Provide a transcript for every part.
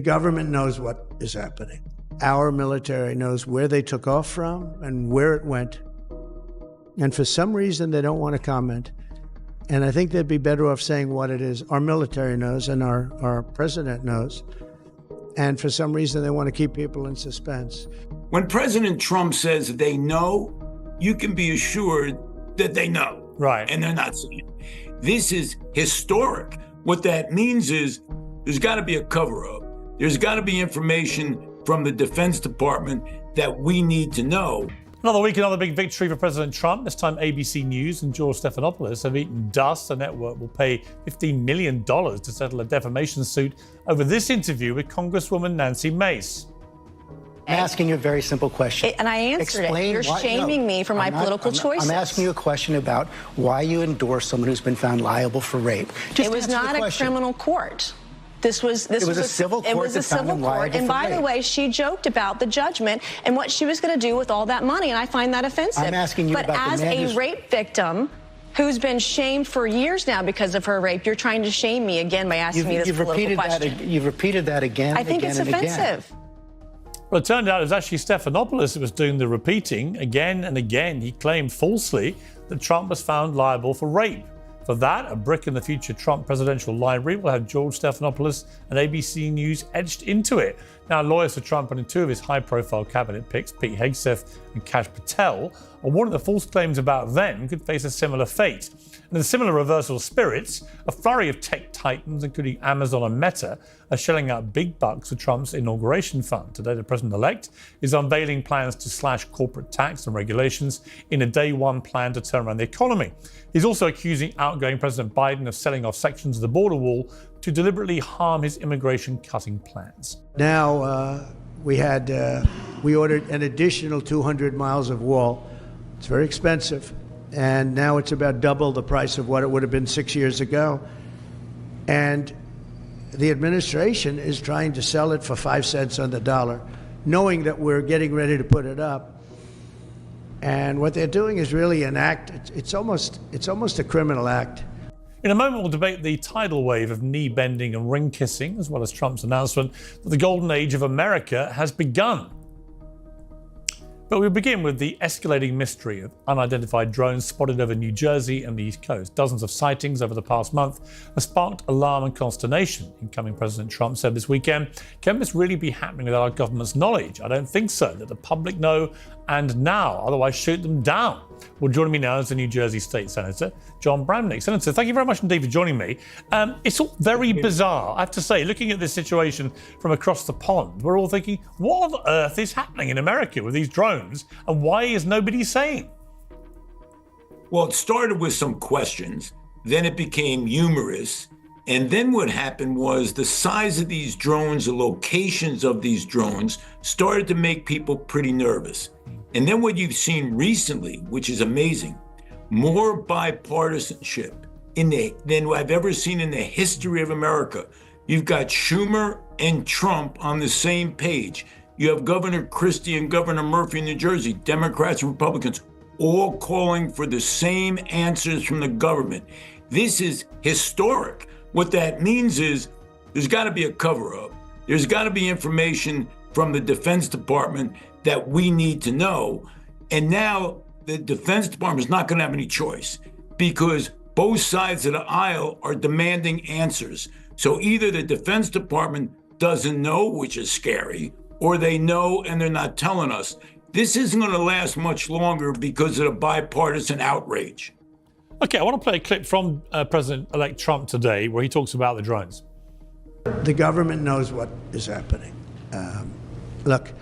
The government knows what is happening. Our military knows where they took off from and where it went. And for some reason, they don't want to comment. And I think they'd be better off saying what it is. Our military knows and our president knows. And for some reason, they want to keep people in suspense. When President Trump says they know, you can be assured that they know. Right. And they're not saying it. This is historic. What that means is there's got to be a cover-up. There's got to be information from the Defense Department that we need to know. Another week, another big victory for President Trump. This time ABC News and George Stephanopoulos have eaten dust. The network will pay $15 million to settle a defamation suit over this interview with Congresswoman Nancy Mace. I'm asking you a very simple question. And I answered it. You're shaming me for my political choices. I'm asking you a question about why you endorse someone who's been found liable for rape. It was not a criminal court. This was a civil court. It was a civil court. And by the way, she joked about the judgment and what she was going to do with all that money, and I find that offensive. I'm asking you about the man But as a rape victim who's been shamed for years now because of her rape, you're trying to shame me again by asking me this political question. You've repeated that again and again and again. I think it's offensive. Well, it turned out it was actually Stephanopoulos who was doing the repeating. Again and again, he claimed falsely that Trump was found liable for rape. For that, a brick in the future Trump presidential library will have George Stephanopoulos and ABC News etched into it. Now, lawyers for Trump and two of his high-profile cabinet picks, Pete Hegseth and Kash Patel, are warning that false claims about them could face a similar fate. And in a similar reversal of spirits, a flurry of tech titans, including Amazon and Meta, are shelling out big bucks for Trump's inauguration fund. Today, the president-elect is unveiling plans to slash corporate tax and regulations in a day-one plan to turn around the economy. He's also accusing outgoing President Biden of selling off sections of the border wall to deliberately harm his immigration-cutting plans. Now, we ordered an additional 200 miles of wall. It's very expensive. And now it's about double the price of what it would have been 6 years ago. And the administration is trying to sell it for 5 cents on the dollar, knowing that we're getting ready to put it up. And what they're doing is really an act. It's almost a criminal act. In a moment, we'll debate the tidal wave of knee-bending and ring-kissing, as well as Trump's announcement that the golden age of America has begun. But we'll begin with the escalating mystery of unidentified drones spotted over New Jersey and the East Coast. Dozens of sightings over the past month have sparked alarm and consternation. Incoming President Trump said this weekend, can this really be happening without our government's knowledge? I don't think so. Let the public know and now, otherwise shoot them down. Well, joining me now is the New Jersey State Senator, John Bramnick. Senator, thank you very much indeed for joining me. It's all very bizarre, I have to say. Looking at this situation from across the pond, we're all thinking, what on earth is happening in America with these drones, and why is nobody saying? Well, it started with some questions, then it became humorous, and then what happened was the size of these drones, the locations of these drones, started to make people pretty nervous. And then what you've seen recently, which is amazing, more bipartisanship than I've ever seen in the history of America. You've got Schumer and Trump on the same page. You have Governor Christie and Governor Murphy in New Jersey, Democrats and Republicans, all calling for the same answers from the government. This is historic. What that means is there's got to be a cover-up. There's got to be information from the Defense Department that we need to know. And now the Defense Department is not going to have any choice because both sides of the aisle are demanding answers. So either the Defense Department doesn't know, which is scary, or they know and they're not telling us. This isn't going to last much longer because of the bipartisan outrage. Okay, I want to play a clip from President-elect Trump today where he talks about the drones. The government knows what is happening. Look,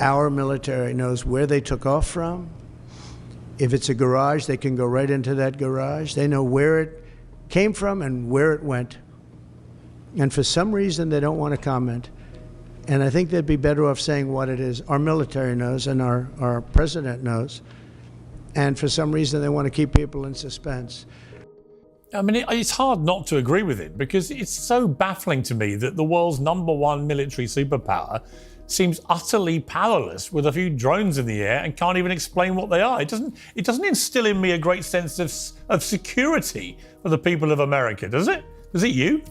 our military knows where they took off from. If it's a garage, they can go right into that garage. They know where it came from and where it went. And for some reason, they don't want to comment. And I think they'd be better off saying what it is. Our military knows and our president knows. And for some reason, they want to keep people in suspense. I mean, it's hard not to agree with him because it's so baffling to me that the world's #1 military superpower seems utterly powerless with a few drones in the air and can't even explain what they are. It doesn't instill in me a great sense of security for the people of America, does it? Does it you?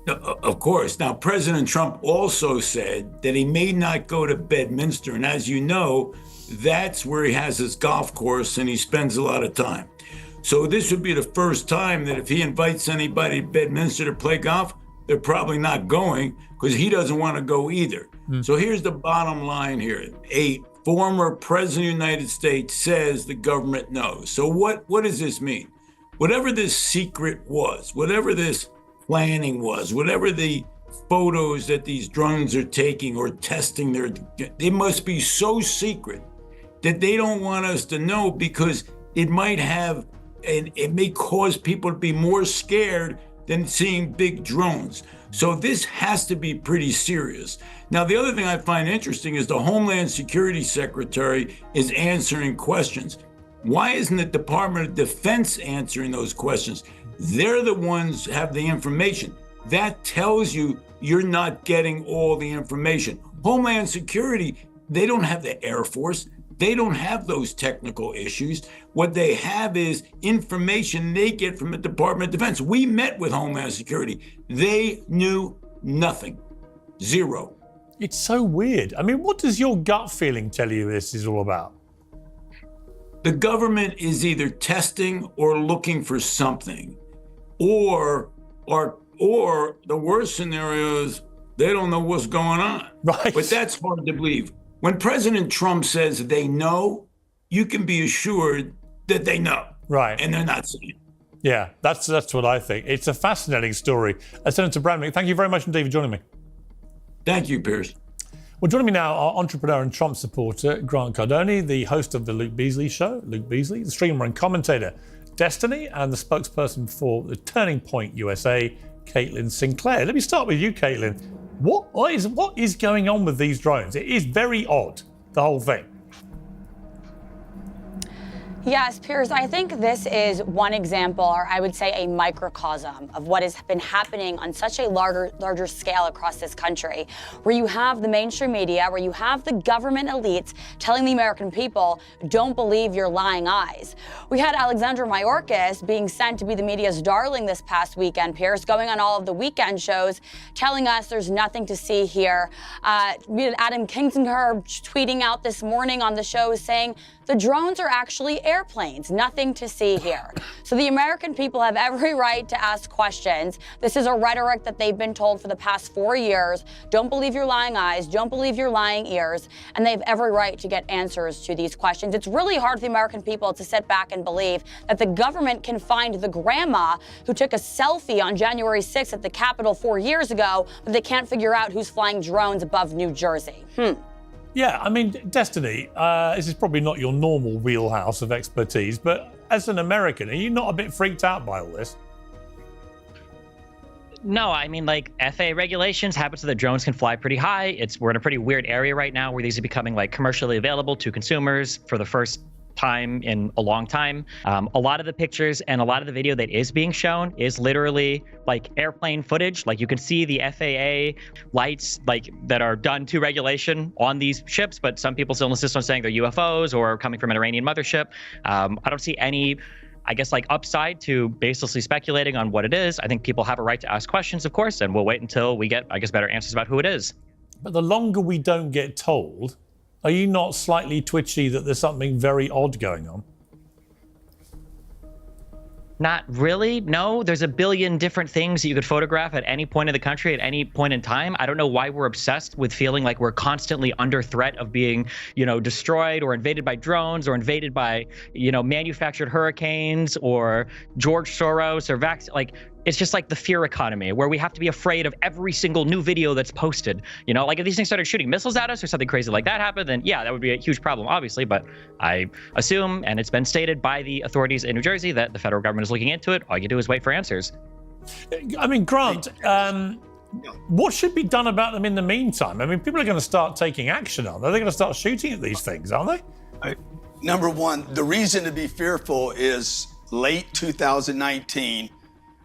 Of course. Now, President Trump also said that he may not go to Bedminster. And as you know, that's where he has his golf course and he spends a lot of time. So this would be the first time that if he invites anybody to Bedminster to play golf, they're probably not going because he doesn't want to go either. So here's the bottom line here. A former president of the United States says the government knows. So what does this mean? Whatever this secret was, whatever this planning was, whatever the photos that these drones are taking or testing, they must be so secret that they don't want us to know because it might have, and it may cause people to be more scared than seeing big drones. So this has to be pretty serious. Now, the other thing I find interesting is the Homeland Security Secretary is answering questions. Why isn't the Department of Defense answering those questions? They're the ones who have the information. That tells you you're not getting all the information. Homeland Security, they don't have the Air Force. They don't have those technical issues. What they have is information they get from the Department of Defense. We met with Homeland Security. They knew nothing. Zero. It's so weird. I mean, what does your gut feeling tell you this is all about? The government is either testing or looking for something, or the worst scenario is they don't know what's going on. Right. But that's hard to believe. When President Trump says they know, you can be assured that they know. Right. And they're not saying. Yeah, that's what I think. It's a fascinating story. Senator Bradley, thank you very much indeed for joining me. Thank you, Piers. Well, joining me now are entrepreneur and Trump supporter Grant Cardone, the host of the Luke Beasley Show, Luke Beasley, the streamer and commentator Destiny, and the spokesperson for the Turning Point USA, Caitlin Sinclair. Let me start with you, Caitlin. What is going on with these drones? It is very odd, the whole thing. Yes, Piers, I think this is one example, or I would say a microcosm of what has been happening on such a larger scale across this country, where you have the mainstream media, where you have the government elites telling the American people, don't believe your lying eyes. We had Alexandra Mayorkas being sent to be the media's darling this past weekend, Piers, going on all of the weekend shows, telling us there's nothing to see here. We had Adam Kinzinger tweeting out this morning on the show saying, the drones are actually airplanes, nothing to see here. So the American people have every right to ask questions. This is a rhetoric that they've been told for the past 4 years. Don't believe your lying eyes, don't believe your lying ears, and they have every right to get answers to these questions. It's really hard for the American people to sit back and believe that the government can find the grandma who took a selfie on January 6th at the Capitol 4 years ago, but they can't figure out who's flying drones above New Jersey. Yeah, I mean, Destiny, this is probably not your normal wheelhouse of expertise, but as an American, are you not a bit freaked out by all this? No, I mean, like, FAA regulations happen so that drones can fly pretty high. We're in a pretty weird area right now where these are becoming, like, commercially available to consumers for the first time in a long time. A lot of the pictures and a lot of the video that is being shown is literally like airplane footage. Like, you can see the FAA lights like that are done to regulation on these ships, but some people still insist on saying they're UFOs or coming from an Iranian mothership. I don't see any, I guess, like, upside to baselessly speculating on what it is. I think people have a right to ask questions, of course, and we'll wait until we get, I guess, better answers about who it is. But the longer we don't get told, are you not slightly twitchy that there's something very odd going on? Not really. No, there's a billion different things that you could photograph at any point in the country, at any point in time. I don't know why we're obsessed with feeling like we're constantly under threat of being, destroyed or invaded by drones or invaded by, manufactured hurricanes or George Soros or like, it's just like the fear economy where we have to be afraid of every single new video that's posted. Like, if these things started shooting missiles at us or something crazy like that happened, then yeah, that would be a huge problem, obviously. But I assume, and it's been stated by the authorities in New Jersey, that the federal government is looking into it. All you do is wait for answers. I mean, Grant, what should be done about them in the meantime? I mean, people are going to start taking action, aren't they? They're going to start shooting at these things, aren't they? Number one, the reason to be fearful is late 2019,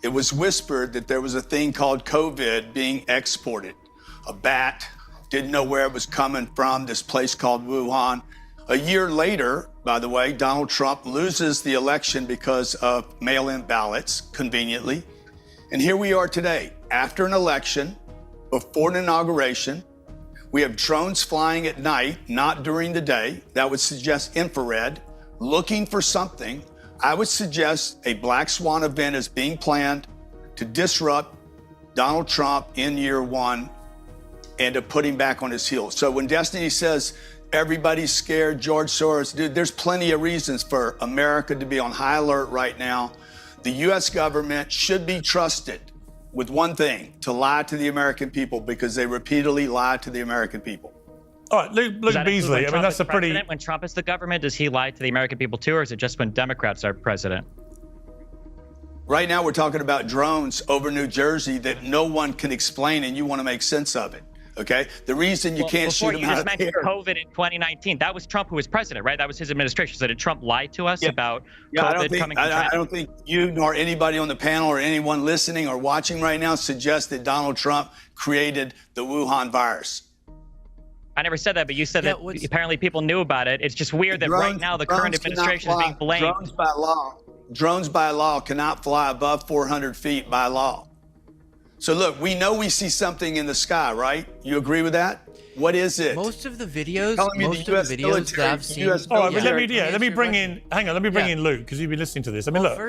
it was whispered that there was a thing called COVID being exported. A bat, didn't know where it was coming from, this place called Wuhan. A year later, by the way, Donald Trump loses the election because of mail-in ballots, conveniently. And here we are today. after an election, before an inauguration. We have drones flying at night, not during the day. That would suggest infrared, looking for something. I would suggest a black swan event is being planned to disrupt Donald Trump in year one and to put him back on his heels. So when Destiny says everybody's scared, George Soros, dude, there's plenty of reasons for America to be on high alert right now. The U.S. government should be trusted with one thing, to lie to the American people, because they repeatedly lie to the American people. All right, Luke Beasley, I mean, that's a pretty... When Trump is the government, does he lie to the American people too, or is it just when Democrats are president? Right now, we're talking about drones over New Jersey that no one can explain, and you want to make sense of it. Okay, the reason you can't shoot them out of the air. Before you just mentioned COVID in 2019, that was Trump who was president, right? That was his administration. So did Trump lie to us about COVID coming from China? I don't think you nor anybody on the panel or anyone listening or watching right now suggests that Donald Trump created the Wuhan virus. I never said that, but you said that apparently people knew about it. It's just weird that right now the current administration is being blamed. Drones by law cannot fly above 400 feet by law. So look, we know we see something in the sky, right? You agree with that? What is it? Most of the videos that I've seen. All right, but let me bring in Luke, because you've been listening to this. I mean, look,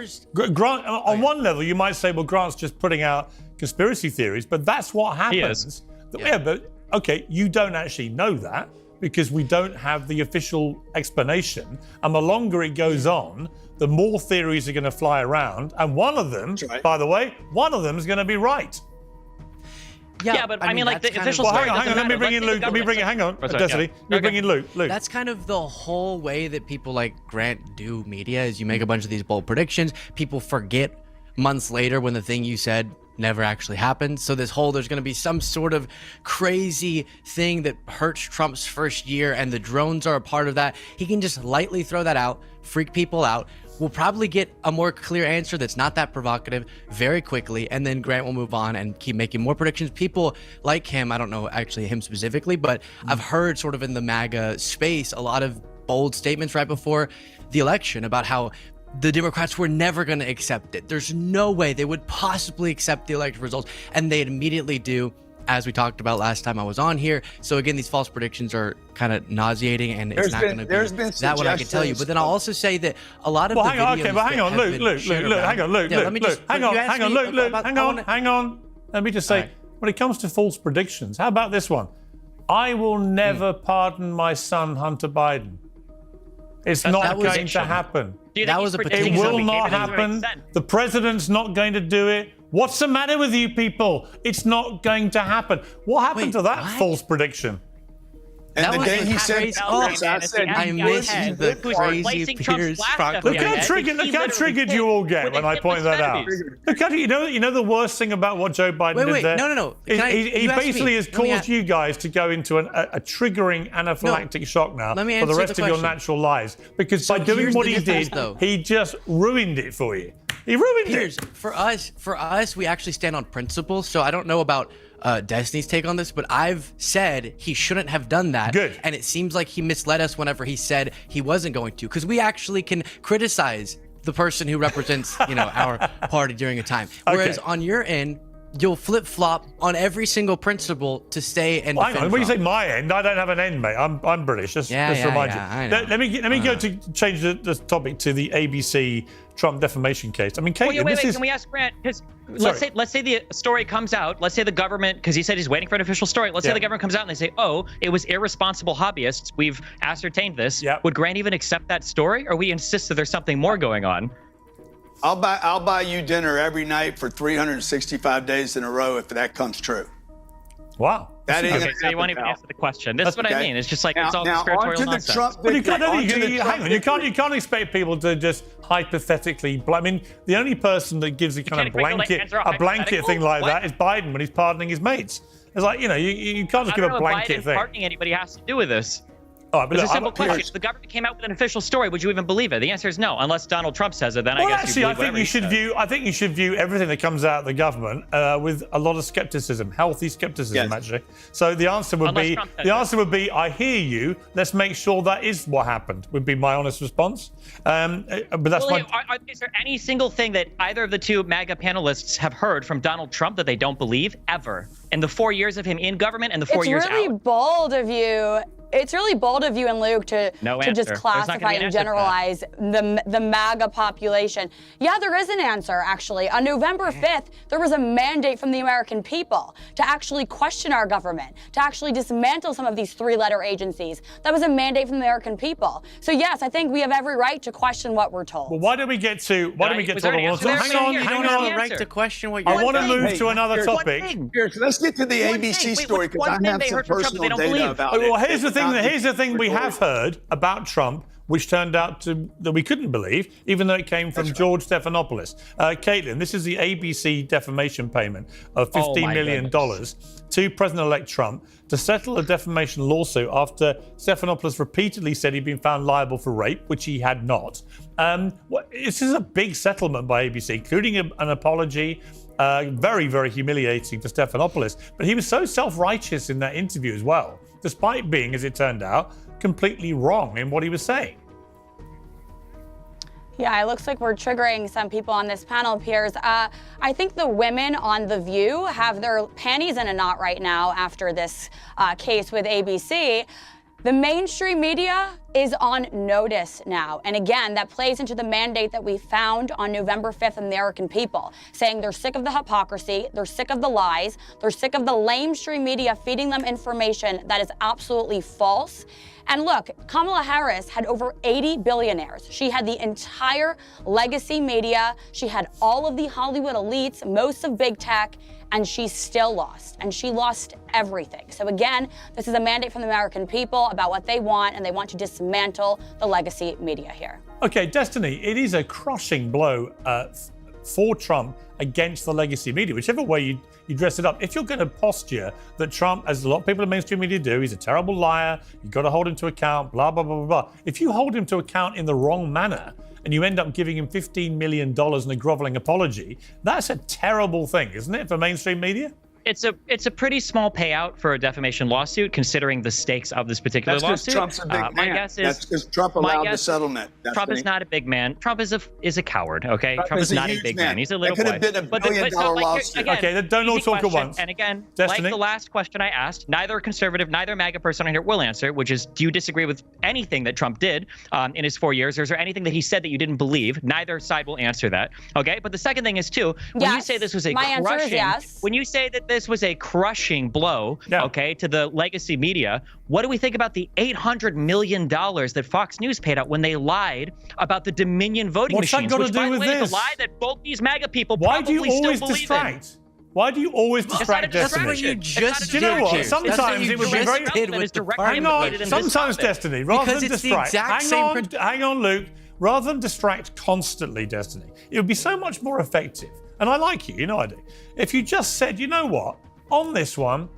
Grant, on one level, you might say, well, Grant's just putting out conspiracy theories, but that's what happens. Yeah, but okay, you don't actually know that because we don't have the official explanation. And the longer it goes on, the more theories are going to fly around. And one of them, by the way, one of them is going to be right. Yeah, but I mean, like the official story. Hang on, let me bring in Luke. Hang on, Destiny. Let me bring in Luke. That's kind of the whole way that people like Grant do media, is you make a bunch of these bold predictions. People forget months later when the thing you said never actually happened. So there's going to be some sort of crazy thing that hurts Trump's first year, and the drones are a part of that. He can just lightly throw that out, freak people out. We'll probably get a more clear answer that's not that provocative very quickly, and then Grant will move on and keep making more predictions. People like him, I don't know actually him specifically, but I've heard sort of in the MAGA space a lot of bold statements right before the election about how the Democrats were never going to accept it. There's no way they would possibly accept the election results, and they immediately do, as we talked about last time I was on here. So again, these false predictions are kind of nauseating, and it's not going to be that one I can tell you. But then I'll also say that a lot of the videos hang on, Luke. Let me just say, when it comes to false predictions, how about this one? I will never pardon my son, Hunter Biden. It's not going to happen. That was a It will not happen. The president's not going to do it. What's the matter with you people? It's not going to happen. What happened to that false prediction? And the day he said, I missed the crazy Piers Look how triggered you all get when I point that out. Look how you know the worst thing about what Joe Biden did there? No. He basically has caused you guys to go into a triggering anaphylactic shock now for the rest of your natural lives. Because by doing what he did, he just ruined it for you. He ruined it. For us, we actually stand on principle. So I don't know about Destiny's take on this, but I've said he shouldn't have done that. Good. And it seems like he misled us whenever he said he wasn't going to, because we actually can criticize the person who represents, our party during a time. Whereas on your end, you'll flip-flop on every single principle to stay and defend Trump. When you say my end, I don't have an end, mate. I'm British. Just remind you. I know. Let me go to change the topic to the ABC Trump defamation case. I mean, Caitlin, wait, can we ask Grant? Because let's say the story comes out. Let's say the government, because he said he's waiting for an official story. Let's say the government comes out and they say, "Oh, it was irresponsible hobbyists. We've ascertained this." Yeah. Would Grant even accept that story, or we insist that there's something more going on? I'll buy you dinner every night for 365 days in a row if that comes true. Wow. That is okay, so you won't even answer the question. This is what I mean. It's just like it's all conspiratorial nonsense. But you can't expect people to just hypothetically. I mean, the only person that gives a kind of blanket thing like that is Biden when he's pardoning his mates. It's like you can't just give a blanket thing. Pardoning anybody has to do with this. All right, but It's look, a simple I'm- question. If the government came out with an official story, would you even believe it? The answer is no, unless Donald Trump says it. Then Well, I guess actually, you I believe think whatever you he should says. view. I think you should view everything that comes out of the government with a lot of skepticism, healthy skepticism, Yes. actually. So the answer would Unless be, Trump says it. I hear you. Let's make sure that is what happened. Would be my honest response. But that's Well, my. is there any single thing that either of the two MAGA panelists have heard from Donald Trump that they don't believe ever in the 4 years of him in government and the 4 years It's really out? bold of you. It's really bold of you and Luke to No just answer. There's not gonna classify be an and answer to that. generalize the MAGA population. Yeah, there is an answer, actually. On November 5th, there was a mandate from the American people to actually question our government, to actually dismantle some of these three-letter agencies. That was a mandate from the American people. So yes, I think we have every right to question what we're told. Well, why don't we get to? Why don't we get Was to? there an answer there? Hang on, Here, hang give me on. the the right answer. to question what you're I want to saying. move to another here's topic. Here, let's get to the One ABC thing. Wait, story what's because one I thing have they some heard from Trump that they personal don't data believe? about it. Well, here's the thing. About Here's the thing we story. have heard about Trump, which turned out that we couldn't believe, even though it came from George Stephanopoulos. Caitlin, this is the ABC defamation payment of Oh, $15 my million to President-elect Trump to settle a defamation lawsuit after Stephanopoulos repeatedly said he'd been found liable for rape, which he had not. This is a big settlement by ABC, including an apology. Very, very humiliating for Stephanopoulos. But he was so self-righteous in that interview as well, despite being, as it turned out, completely wrong in what he was saying. Yeah, it looks like we're triggering some people on this panel, Piers. I think the women on The View have their panties in a knot right now after this case with ABC. The mainstream media is on notice now. And again, that plays into the mandate that we found on November 5th in the American people, saying they're sick of the hypocrisy, they're sick of the lies, they're sick of the lamestream media feeding them information that is absolutely false. And look, Kamala Harris had over 80 billionaires. She had the entire legacy media. She had all of the Hollywood elites, most of big tech, and she still lost. And she lost everything. So again, this is a mandate from the American people about what they want, and they want to dismantle the legacy media here. Okay, Destiny, it is a crushing blow for Trump against the legacy media, whichever way you dress it up. If you're going to posture that Trump, as a lot of people in mainstream media do, he's a terrible liar, you've got to hold him to account, blah, blah, blah, blah, blah. If you hold him to account in the wrong manner and you end up giving him $15 million and a groveling apology, that's a terrible thing, isn't it, for mainstream media? It's a pretty small payout for a defamation lawsuit, considering the stakes of this particular That's because lawsuit. Trump's a big man. My guess is That's because Trump allowed the settlement. Trump is not a big man. Trump is a coward. Okay, Trump is is a not a huge big man. man. He's a little That could boy. have been a But billion-dollar like, lawsuit. again, Okay, don't all easy talk at question. once. And again, Destiny? like the last question I asked, neither conservative, neither MAGA person on here will answer, which is, do you disagree with anything that Trump did in his 4 years, or is there anything that he said that you didn't believe? Neither side will answer that. Okay, but the second thing is too, when you say this was a My answer is crushing, yes. when you say that this was a crushing blow, okay, to the legacy media, what do we think about the $800 million that Fox News paid out when they lied about the Dominion voting What's that machines? got to Which, do by the with way, is this? a lie that both these MAGA people Why do probably you always still believe in. distract? Why do you always It's not a distract Destiny? That's what you just Do you know did, what? Piers. That's what Sometimes you it would be just very did with the Hang on. in this Sometimes, topic. Destiny, rather Because than it's the distract. exact Hang on, Luke. Rather than distract constantly, Destiny, it would be so much more effective. And I like you know I do. If you just said, you know what, on this one,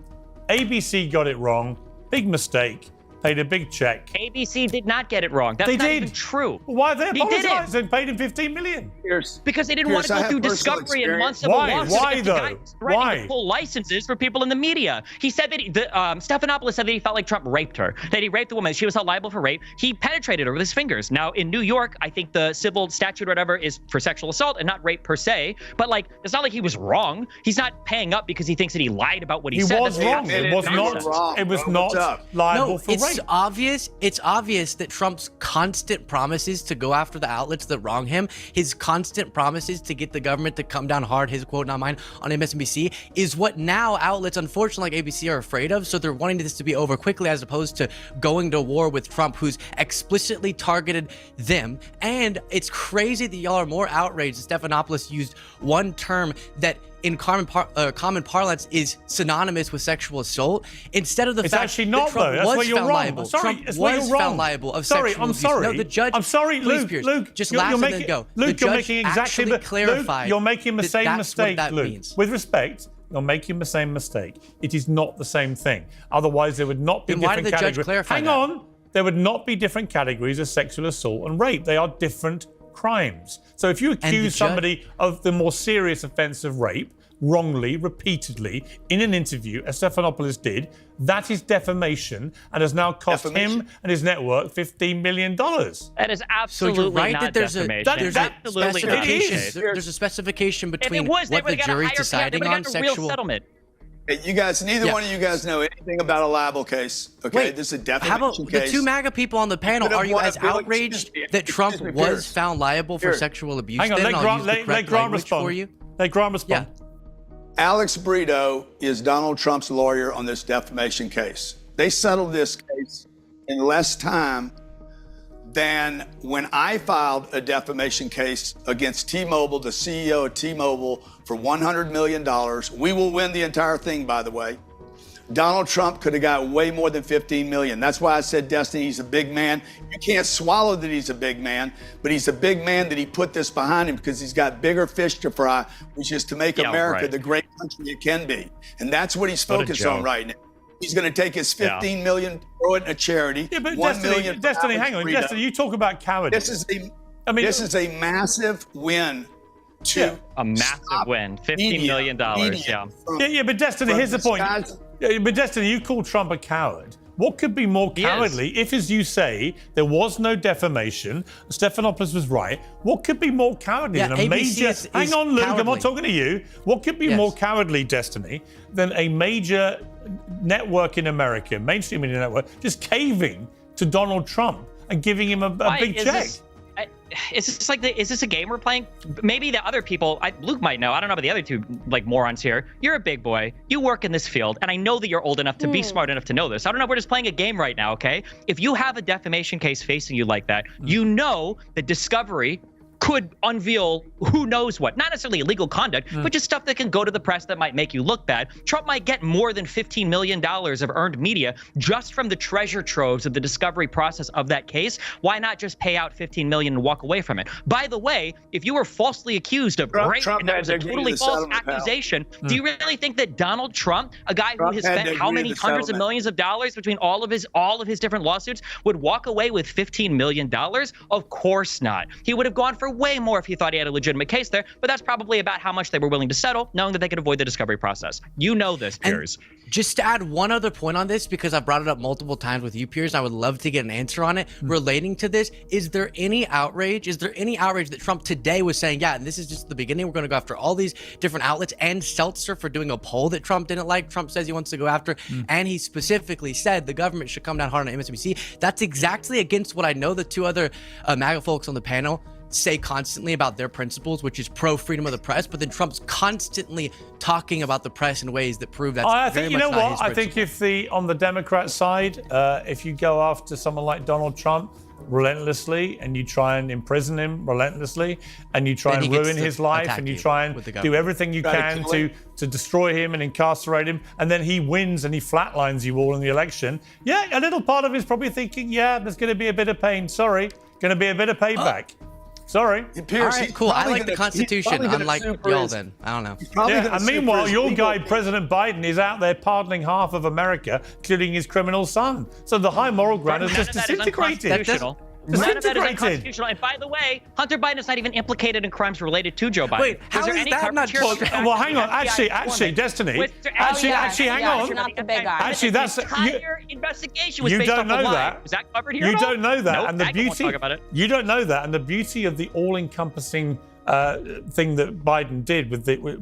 ABC got it wrong, big mistake, paid a big check. ABC did not get it wrong. That's They not did. even true. Why they He did apologized it. and paid him $15 million? Because they didn't want to I go have through personal discovery and experience. months of Why? a lawsuit Why, against the though? guy who's threatening Why? to pull licenses for people in the media. He said that Stephanopoulos said that he felt like Trump raped her, that he raped the woman. She was held liable for rape. He penetrated her with his fingers. Now, in New York, I think the civil statute or whatever is for sexual assault and not rape per se. But like, it's not like he was wrong. He's not paying up because he thinks that he lied about what he said. Was That's wrong. absolute It was nonsense. not. It was Bro, what's not up? liable No, for it's rape. obvious. It's obvious that Trump's constant promises to go after the outlets that wrong him, his constant promises to get the government to come down hard, his quote, not mine, on MSNBC, is what now outlets, unfortunately, like ABC, are afraid of. So they're wanting this to be over quickly, as opposed to going to war with Trump, who's explicitly targeted them. And it's crazy that y'all are more outraged that Stephanopoulos used one term that in common parlance is synonymous with sexual assault, instead of the It's fact actually that not, Trump though. That's was where you're found wrong. liable. Sorry, Trump it's where was you're wrong. found liable of Sorry, sexual I'm abuse. sorry. No, the judge. I'm sorry, please, Luke. Piers, Luke, just you're laugh and making, then go. Luke, The you're judge making exactly actually clarified Luke, you're making the that same that's mistake, what that Luke. means. With respect, you're making the same mistake. It is not the same thing. Otherwise, there would not be Then why different did the judge categories. clarify Hang that? on. there would not be different categories of sexual assault and rape. They are different crimes. So if you accuse somebody of the more serious offense of rape, wrongly, repeatedly, in an interview, as Stephanopoulos did, that is defamation and has now cost him and his network $15 million. That is absolutely so you're right not that there's defamation. absolutely there's a specification between what the jury's deciding on sexual settlement. Hey, you guys, neither one of you guys know anything about a libel case. Okay, Wait, this is a defamation how about case. the two MAGA people on the panel? Are you as outraged that Trump was found liable for sexual abuse? Hang on, let Grant respond. For you. Let Grant respond. Yeah. Alex Brito is Donald Trump's lawyer on this defamation case. They settled this case in less time than when I filed a defamation case against T-Mobile, the CEO of T-Mobile, for $100 million. We will win the entire thing, by the way. Donald Trump could have got way more than $15 million. That's why I said, Destiny, he's a big man. You can't swallow that he's a big man, but he's a big man that he put this behind him because he's got bigger fish to fry, which is to make America the great country it can be. And that's what he's focused on right now. He's going to take his $15 million, throw it in a charity. Yeah, but $1 million Destiny, hang on. Destiny, you talk about cowardice. This is a massive win. A massive win. $15 million. Yeah, but Destiny, here's the point. But Destiny, you call Trump a coward. What could be more cowardly if, as you say, there was no defamation, Stephanopoulos was right? What could be more cowardly than a major... Hang on, Luke, I'm not talking to you. What could be more cowardly, Destiny, than a major network in America, mainstream media network, just caving to Donald Trump and giving him a big check? Is this a game we're playing? Maybe the other people, Luke might know. I don't know about the other two morons here. You're a big boy. You work in this field, and I know that you're old enough to be smart enough to know this. I don't know. We're just playing a game right now, okay? If you have a defamation case facing you like that, you know that Discovery could unveil who knows what. Not necessarily illegal conduct, but just stuff that can go to the press that might make you look bad. Trump might get more than $15 million of earned media just from the treasure troves of the discovery process of that case. Why not just pay out $15 million and walk away from it? By the way, if you were falsely accused of rape and that was a totally false accusation, do you really think that Donald Trump, a guy who has spent how many hundreds of millions of dollars between all of his different lawsuits, would walk away with $15 million? Of course not. He would have gone for way more if he thought he had a legitimate case there, but that's probably about how much they were willing to settle, knowing that they could avoid the discovery process. You know this, Piers. And just to add one other point on this, because I've brought it up multiple times with you, Piers, I would love to get an answer on it relating to this. Is there any outrage? Is there any outrage that Trump today was saying, yeah, and this is just the beginning, we're going to go after all these different outlets, and Seltzer for doing a poll that Trump didn't like, Trump says he wants to go after, and he specifically said the government should come down hard on MSNBC. That's exactly against what I know the two other MAGA folks on the panel say constantly about their principles, which is pro-freedom of the press, but then Trump's constantly talking about the press in ways that prove that's I think, you know what? I think if on the Democrat side, if you go after someone like Donald Trump relentlessly and you try and imprison him relentlessly and you try and ruin his life and you try and do everything you can to destroy him and incarcerate him, and then he wins and he flatlines you all in the election, yeah, a little part of him is probably thinking, yeah, there's going to be a bit of pain. Sorry, going to be a bit of payback. Sorry. Pierce, all right, cool. I like the Constitution, unlike y'all then. I don't know. Yeah, and meanwhile, your guy, President Biden, is out there pardoning half of America, including his criminal son. So the high moral ground is just disintegrated. None of that is unconstitutional. And by the way, Hunter Biden is not even implicated in crimes related to Joe Biden. Wait, how is that not true? Well, hang on. Actually, Destiny. Actually, hang on. You're not the big guy. Actually, that's the entire investigation was you based don't off know a lie. that. Is that covered here? You don't know that, nope, and the beauty. Talk about it. You don't know that, and the beauty of the all-encompassing thing that Biden did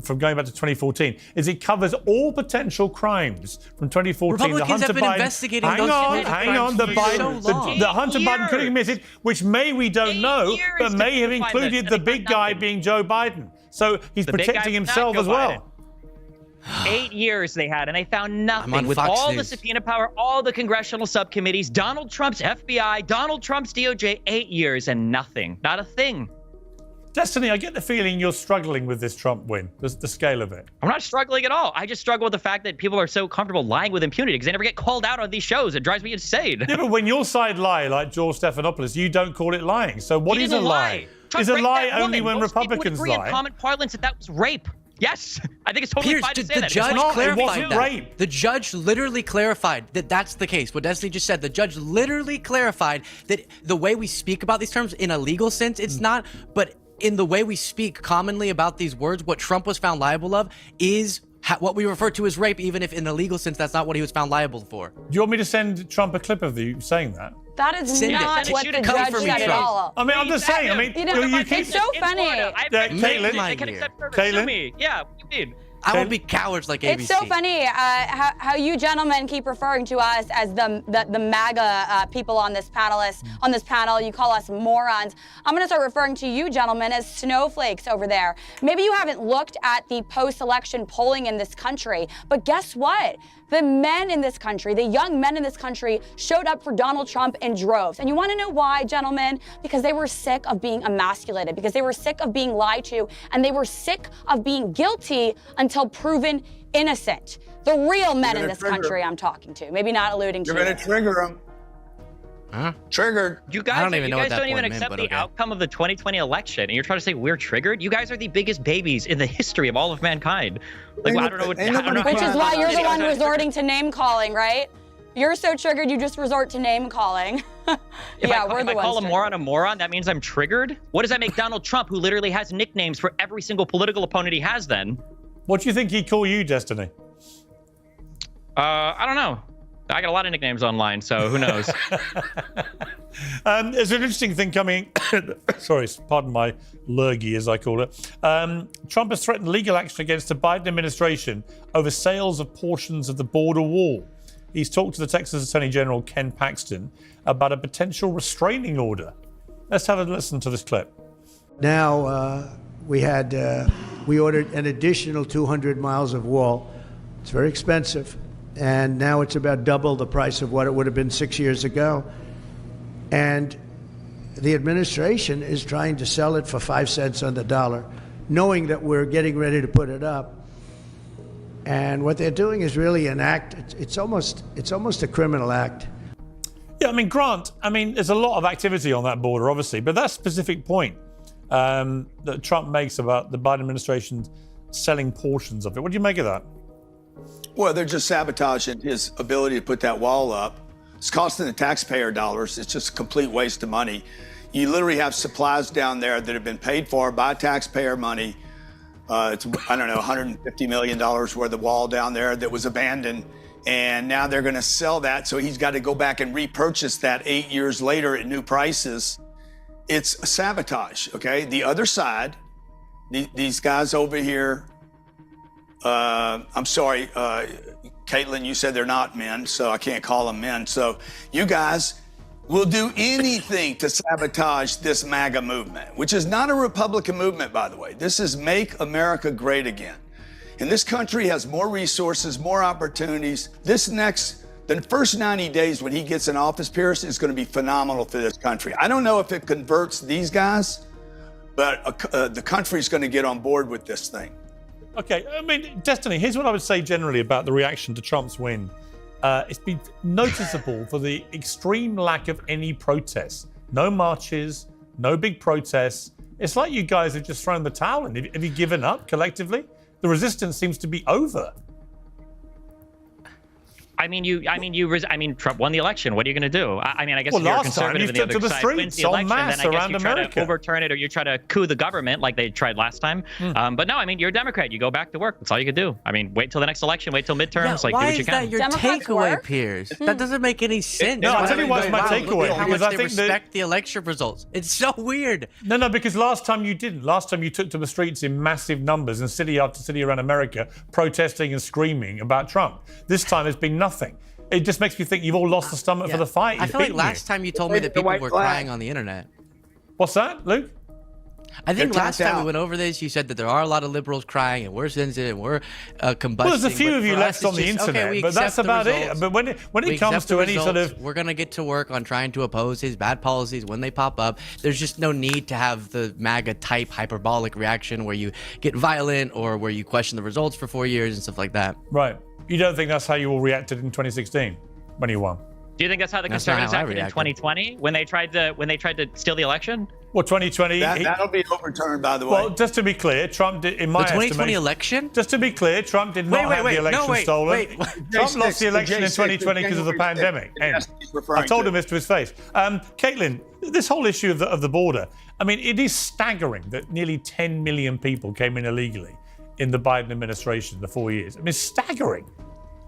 from going back to 2014 is it covers all potential crimes from 2014. Republicans have been investigating those hang on. The Hunter Biden could have committed, which we don't know, but may have included the big guy being Joe Biden. So he's protecting himself as well. 8 years they had, and they found nothing. With all the subpoena power, all the congressional subcommittees, Donald Trump's FBI, Donald Trump's DOJ, 8 years and nothing. Not a thing. Destiny, I get the feeling you're struggling with this Trump win, the scale of it. I'm not struggling at all. I just struggle with the fact that people are so comfortable lying with impunity because they never get called out on these shows. It drives me insane. Yeah, but when your side lie, like George Stephanopoulos, you don't call it lying. So what is a lie? Is a lie only when Republicans lie? In common parlance that was rape. Yes, I think it's totally Piers, fine to say the that. judge not. It clarified wasn't that. rape. The judge literally clarified that that's the case. What Destiny just said, the judge literally clarified that the way we speak about these terms in a legal sense, it's not, but in the way we speak commonly about these words, what Trump was found liable of is what we refer to as rape, even if in a legal sense, that's not what he was found liable for. Do you want me to send Trump a clip of you saying that? That is Send it. not Send it. what Shoot the it. Come judge for me, said at Trump. all. I mean, I'm just saying. I mean, You know, you keep. it's so funny. Caitlin? They can accept service Caitlin? to me. Yeah, what do you mean? I won't be cowards like ABC. It's so funny how you gentlemen keep referring to us as the MAGA people on this panel. You call us morons. I'm going to start referring to you gentlemen as snowflakes over there. Maybe you haven't looked at the post-election polling in this country, but guess what? The men in this country, the young men in this country, showed up for Donald Trump in droves. And you want to know why, gentlemen? Because they were sick of being emasculated, because they were sick of being lied to, and they were sick of being guilty until proven innocent. The real men in this country I'm talking to, maybe not alluding to. You're going to trigger them. Huh? Triggered. You guys, I don't even know what that don't even point meant, accept but the okay. outcome of the 2020 election, and you're trying to say we're triggered. You guys are the biggest babies in the history of all of mankind. Like, I don't know what. Ain't I don't know nobody Which how is you why guys you're are the one triggered. resorting to name calling, right? You're so triggered, you just resort to name calling. If Yeah, I, we're if the I ones. call a triggered. moron a moron, that means I'm triggered? What does that make Donald Trump, who literally has nicknames for every single political opponent he has, then? What do you think he'd call you, Destiny? I don't know. I got a lot of nicknames online, so who knows? There's an interesting thing coming. Sorry, pardon my lurgy, as I call it. Trump has threatened legal action against the Biden administration over sales of portions of the border wall. He's talked to the Texas Attorney General Ken Paxton about a potential restraining order. Let's have a listen to this clip. Now we ordered an additional 200 miles of wall. It's very expensive, and now it's about double the price of what it would have been 6 years ago. And the administration is trying to sell it for 5 cents on the dollar, knowing that we're getting ready to put it up. And what they're doing is really an act. It's almost a criminal act. Yeah, I mean, Grant, there's a lot of activity on that border, obviously, but that specific point that Trump makes about the Biden administration selling portions of it, what do you make of that? Well, they're just sabotaging his ability to put that wall up. It's costing the taxpayer dollars. It's just a complete waste of money. You literally have supplies down there that have been paid for by taxpayer money. It's, I don't know, $150 million worth of wall down there that was abandoned. And now they're going to sell that. So he's got to go back and repurchase that 8 years later at new prices. It's a sabotage, okay? The other side, these guys over here, I'm sorry, Caitlin, you said they're not men, so I can't call them men. So you guys will do anything to sabotage this MAGA movement, which is not a Republican movement, by the way. This is Make America Great Again. And this country has more resources, more opportunities. The first 90 days when he gets in office, Pierce, is going to be phenomenal for this country. I don't know if it converts these guys, but the country's going to get on board with this thing. Okay, Destiny, here's what I would say generally about the reaction to Trump's win. It's been noticeable for the extreme lack of any protests. No marches, no big protests. It's like you guys have just thrown the towel in. Have you given up collectively? The resistance seems to be over. Trump won the election. What are you going to do? I guess Well, if you're a last time conservative you and the took to other the side wins streets the en election, masse then I guess around you try America. to overturn it or you try to coup the government like they tried last time. But no, you're a Democrat. You go back to work. That's all you could do. Wait till the next election. Wait till midterms. Do why what you is can. that your Democrats takeaway, work? Piers? That doesn't make any sense. No, I'll tell you what's my takeaway, Look at how because much I they think that- respect the election results. It's so weird. No, because last time you didn't. Last time you took to the streets in massive numbers in city after city around America, protesting and screaming about Trump. This time there's been nothing. It just makes me think you've all lost the stomach for the fight. I feel like last time you told me that people were crying on the internet. What's that, Luke? I think They're last tapped time we out. went over this, you said that there are a lot of liberals crying and we're sensitive and we're combusting. Well, there's a few but of you for left us, on it's the just, internet, okay, we but that's accept the about it. results. But when We it comes accept to the any sort results. of we're gonna get to work on trying to oppose his bad policies when they pop up. There's just no need to have the MAGA type hyperbolic reaction where you get violent or where you question the results for 4 years and stuff like that. right, you don't think that's how you all reacted in 2016 when you won? Do you think that's how the That's not conservatives how I acted in reacted. 2020 when they tried to steal the election? Well, 2020. That'll be overturned, by the way. Well, just to be clear, Trump did, in my The 2020 estimation, election? Just to be clear, Trump did not have the election stolen. wait. Trump lost the election in 2020 because of the pandemic. I told him this to his face. Caitlin, this whole issue of the border, I mean, it is staggering that nearly 10 million people came in illegally in the Biden administration, the 4 years. I mean, it's staggering.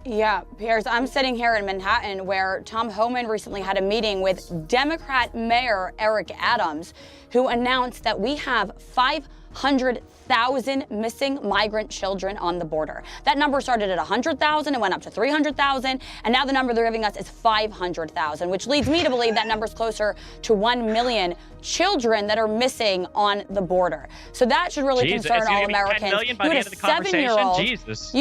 Yeah, Piers, I'm sitting here in Manhattan where Tom Homan recently had a meeting with Democrat Mayor Eric Adams, who announced that we have 500,000 missing migrant children on the border. That number started at 100,000 and went up to 300,000, and now the number they're giving us is 500,000, which leads me to believe that number's closer to 1 million children that are missing on the border. So that should really concern all Americans. 10 million by the end of the conversation? Jesus.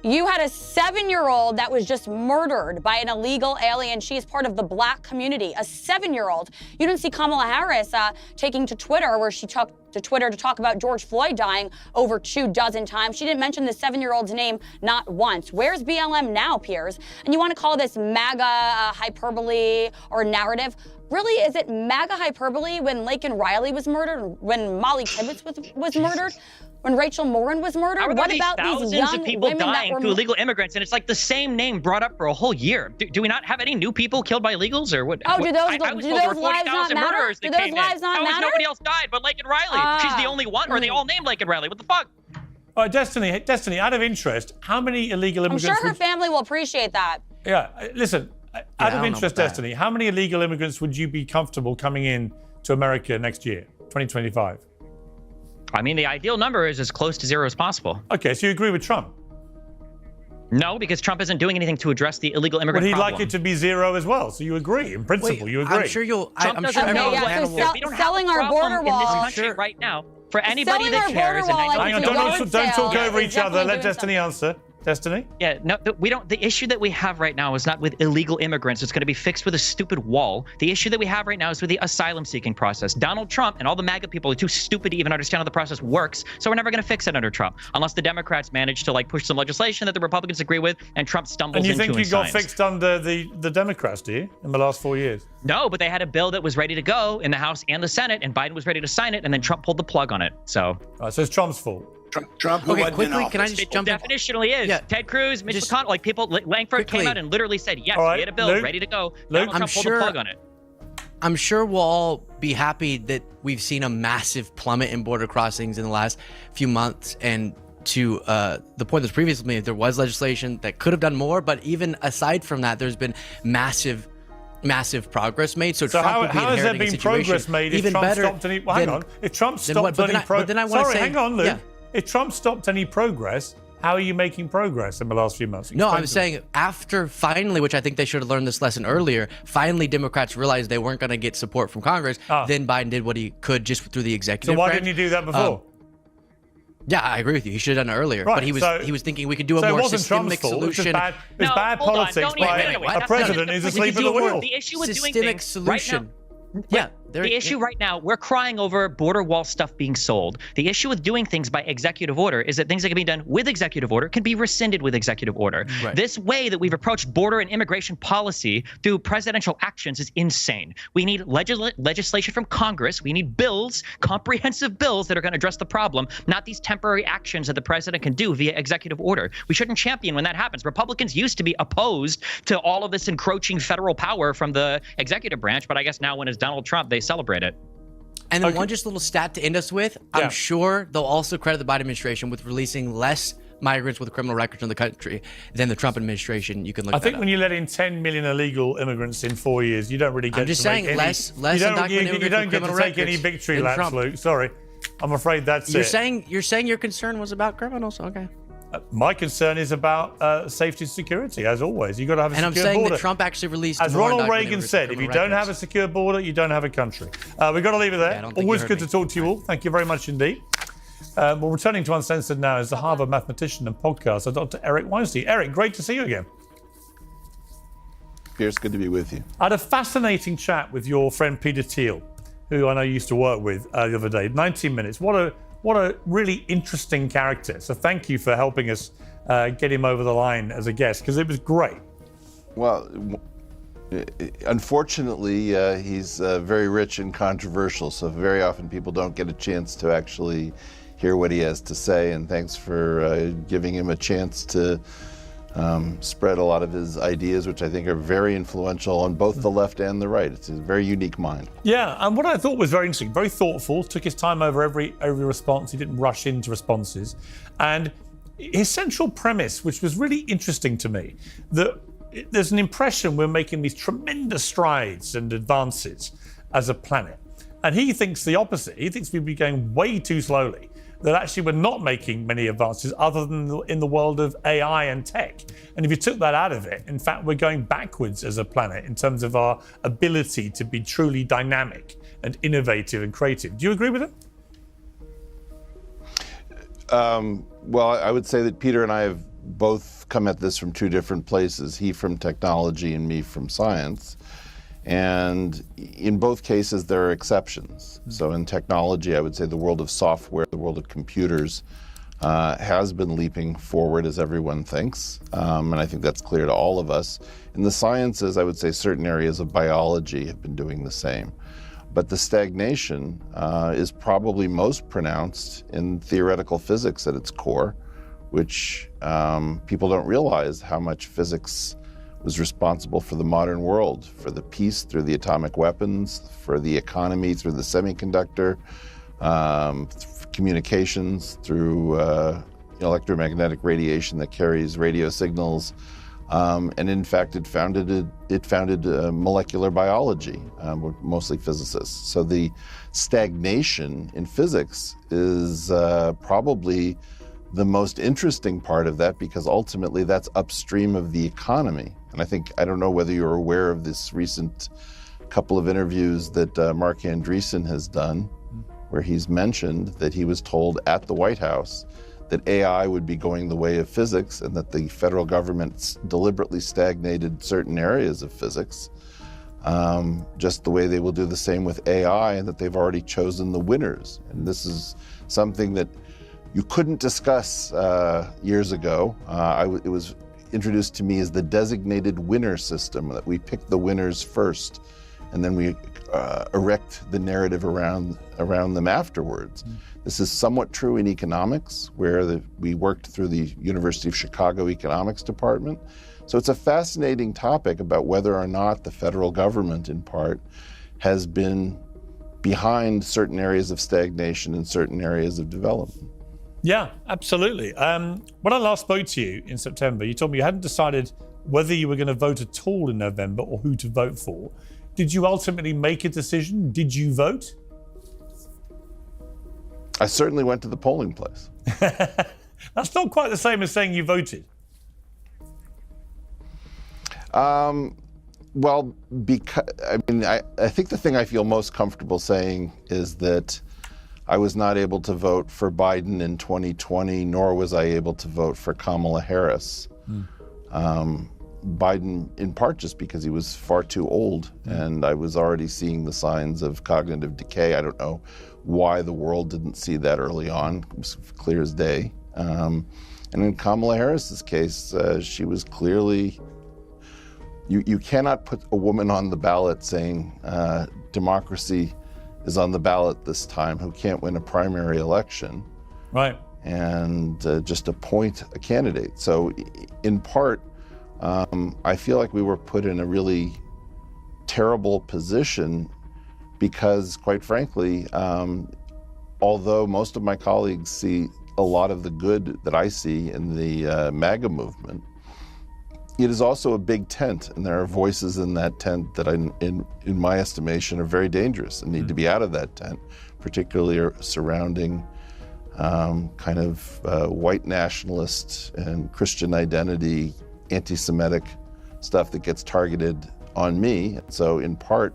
You had a 7-year-old that was just murdered by an illegal alien. She is part of the black community, a 7-year-old. You didn't see Kamala Harris taking to Twitter, where she took to Twitter to talk about George Floyd dying over 24 times. She didn't mention the 7-year-old's name not once. Where's BLM now, Piers? And you want to call this MAGA hyperbole or narrative? Really, is it MAGA hyperbole when Laken Riley was murdered, when Molly Tibbetts was murdered? When Rachel Morin was murdered? What about these young of people women dying that were to illegal immigrants, and it's like the same name brought up for a whole year? Do we not have any new people killed by illegals, or what? Oh, do those I was told there were lives not 40,000 matter? murderers Do that those came lives in. not How has matter? nobody else died but Laken Riley? She's the only one, or they all named Laken Riley. What the fuck? All right, Destiny, out of interest, how many illegal I'm immigrants... sure her family will appreciate that. Yeah, listen, out I of don't know interest, about that. Destiny, how many illegal immigrants would you be comfortable coming in to America next year, 2025? I mean, the ideal number is as close to zero as possible. Okay, so you agree with Trump? No, because Trump isn't doing anything to address the illegal immigrant Would he problem. like it to be zero as well? So you agree, in principle, you agree. I'm sure you'll. Trump I'm doesn't sure know everyone what panel to will- do. We don't have selling a our problem border in wall, this I'm country sure. right now. For anybody Selling that our cares, border wall, and Hang on, don't talk over each other. Let Destiny answer. Destiny? Yeah, no, we don't. The issue that we have right now is not with illegal immigrants. It's going to be fixed with a stupid wall. The issue that we have right now is with the asylum-seeking process. Donald Trump and all the MAGA people are too stupid to even understand how the process works. So we're never going to fix it under Trump, unless the Democrats manage to push some legislation that the Republicans agree with, and Trump stumbles And you into think and you got signs. fixed under the Democrats, do you, in the last 4 years? No, but they had a bill that was ready to go in the House and the Senate, and Biden was ready to sign it, and then Trump pulled the plug on it. So, All right, so it's Trump's fault. Trump, who Okay, wasn't in quickly, office. can I just jump in? definitionally is. Yeah. Ted Cruz, Mitch Just McConnell, people, Langford quickly. came out and literally said, yes, All right, we had a bill Luke. ready to go. Luke. Donald I'm Trump pulled sure- the plug on it. I'm sure we'll all be happy that we've seen a massive plummet in border crossings in the last few months. And to the point that's previously made, there was legislation that could have done more. But even aside from that, there's been massive progress made. So Trump how would be has there inheriting a been situation progress made if even Trump better stopped any... Well, hang than- on. If Trump then what- stopped but any then I- but then I wanna Sorry, say- hang on, Luke. yeah. If Trump stopped any progress, how are you making progress in the last few months? No, Explain I'm to saying after finally, which I think they should have learned this lesson earlier, finally Democrats realized they weren't going to get support from Congress. Then Biden did what he could just through the me. executive So why branch. didn't you do that before? Yeah, I agree with you. He should have done it earlier. Right, But he was so- he was thinking we could do a So it more wasn't Trump's systemic fault. It was just solution. bad, it was No, bad hold on. politics Don't- wait, by wait, wait. a That's president not- who's we asleep could at the do more. wheel. The issue with doing Systemic things solution. right now. Yeah, The issue right now, we're crying over border wall stuff being sold. The issue with doing things by executive order is that things that can be done with executive order can be rescinded with executive order. Right. This way that we've approached border and immigration policy through presidential actions is insane. We need legislation from Congress. We need bills, comprehensive bills that are going to address the problem, not these temporary actions that the president can do via executive order. We shouldn't champion when that happens. Republicans used to be opposed to all of this encroaching federal power from the executive branch, but I guess now when it's Donald Trump, they celebrate it. And then one just little stat to end us with, Yeah. I'm sure they'll also credit the Biden administration with releasing less migrants with criminal records in the country than the Trump administration. You can look I that think up. when you let in 10 million illegal immigrants in 4 years, you don't really get I'm just to make saying any, less you don't, undocumented you immigrants don't with get to criminal take any records victory than laps, Trump. Luke. Sorry. I'm afraid that's You're it. saying your concern was about criminals, okay? My concern is about safety and security, as always. You've got to have a And I'm secure saying border. that Trump actually released As more Ronald undocumented Reagan immigrants said, with if you criminal don't have a records. secure border, you don't have a country. We've got to leave it there. I don't think Always you good heard to me. talk to you all. Thank you very much indeed. Well, returning to Uncensored now is the Harvard mathematician and podcaster, Dr. Eric Weinstein. Eric, great to see you again. Pierce, good to be with you. I had a fascinating chat with your friend Peter Thiel, who I know you used to work with the other day. 19 minutes. What a really interesting character. So thank you for helping us get him over the line as a guest, because it was great. Well, Unfortunately, he's very rich and controversial, so very often people don't get a chance to actually hear what he has to say, and thanks for giving him a chance to spread a lot of his ideas, which I think are very influential on both the left and the right. It's a very unique mind. Yeah, and what I thought was very interesting, very thoughtful, took his time over every response. He didn't rush into responses. And his central premise, which was really interesting to me, that there's an impression we're making these tremendous strides and advances as a planet. And he thinks the opposite. He thinks we'd be going way too slowly, that actually we're not making many advances other than in the world of AI and tech. And if you took that out of it, in fact, we're going backwards as a planet in terms of our ability to be truly dynamic and innovative and creative. Do you agree with him? Well, I would say that Peter and I have both come at this from two different places. He from technology and me from science. And in both cases, there are exceptions. So in technology, I would say the world of software, the world of computers, has been leaping forward, as everyone thinks. And I think that's clear to all of us. In the sciences, I would say certain areas of biology have been doing the same. But the stagnation is probably most pronounced in theoretical physics at its core, which people don't realize how much physics was responsible for the modern world, for the peace through the atomic weapons, for the economy through the semiconductor, communications through electromagnetic radiation that carries radio signals. And in fact, it founded molecular biology, mostly physicists. So the stagnation in physics is probably the most interesting part of that, because ultimately that's upstream of the economy. And I don't know whether you're aware of this recent couple of interviews that Mark Andreessen has done, where he's mentioned that he was told at the White House that AI would be going the way of physics, and that the federal government deliberately stagnated certain areas of physics, just the way they will do the same with AI, and that they've already chosen the winners. And this is something that you couldn't discuss years ago. It was introduced to me as the designated winner system, that we pick the winners first, and then we erect the narrative around them afterwards. This is somewhat true in economics, where we worked through the University of Chicago Economics Department. So it's a fascinating topic about whether or not the federal government, in part, has been behind certain areas of stagnation and certain areas of development. Yeah, absolutely. When I last spoke to you in September, you told me you hadn't decided whether you were going to vote at all in November or who to vote for. Did you ultimately make a decision? Did you vote? I certainly went to the polling place. That's not quite the same as saying you voted. Well, because I think the thing I feel most comfortable saying is that I was not able to vote for Biden in 2020, nor was I able to vote for Kamala Harris. Biden, in part just because he was far too old, and I was already seeing the signs of cognitive decay. I don't know why the world didn't see that early on. It was clear as day. And in Kamala Harris's case, she was clearly, you cannot put a woman on the ballot saying democracy is on the ballot this time, who can't win a primary election. Right. And just appoint a candidate. So in part, I feel like we were put in a really terrible position because, quite frankly, although most of my colleagues see a lot of the good that I see in the MAGA movement, it is also a big tent, and there are voices in that tent that, in my estimation, are very dangerous and need to be out of that tent, particularly surrounding kind of white nationalist and Christian identity, anti-Semitic stuff that gets targeted on me. So in part,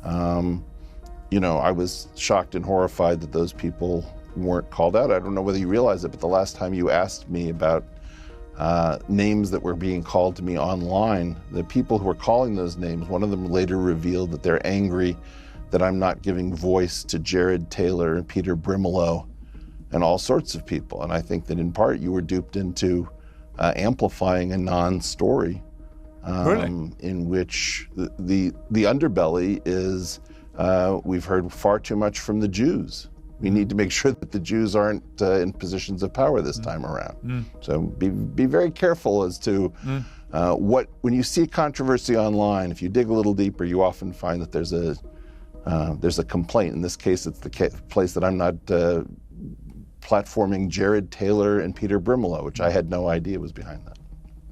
I was shocked and horrified that those people weren't called out. I don't know whether you realize it, but the last time you asked me about names that were being called to me online, the people who were calling those names, one of them later revealed that they're angry that I'm not giving voice to Jared Taylor and Peter Brimelow and all sorts of people. And I think that in part you were duped into amplifying a non-story Really? In which the underbelly is we've heard far too much from the Jews. We need to make sure that the Jews aren't in positions of power this time around. So be very careful as to when you see controversy online. If you dig a little deeper, you often find that there's a complaint. In this case, it's the place that I'm not platforming Jared Taylor and Peter Brimelow, which I had no idea was behind that.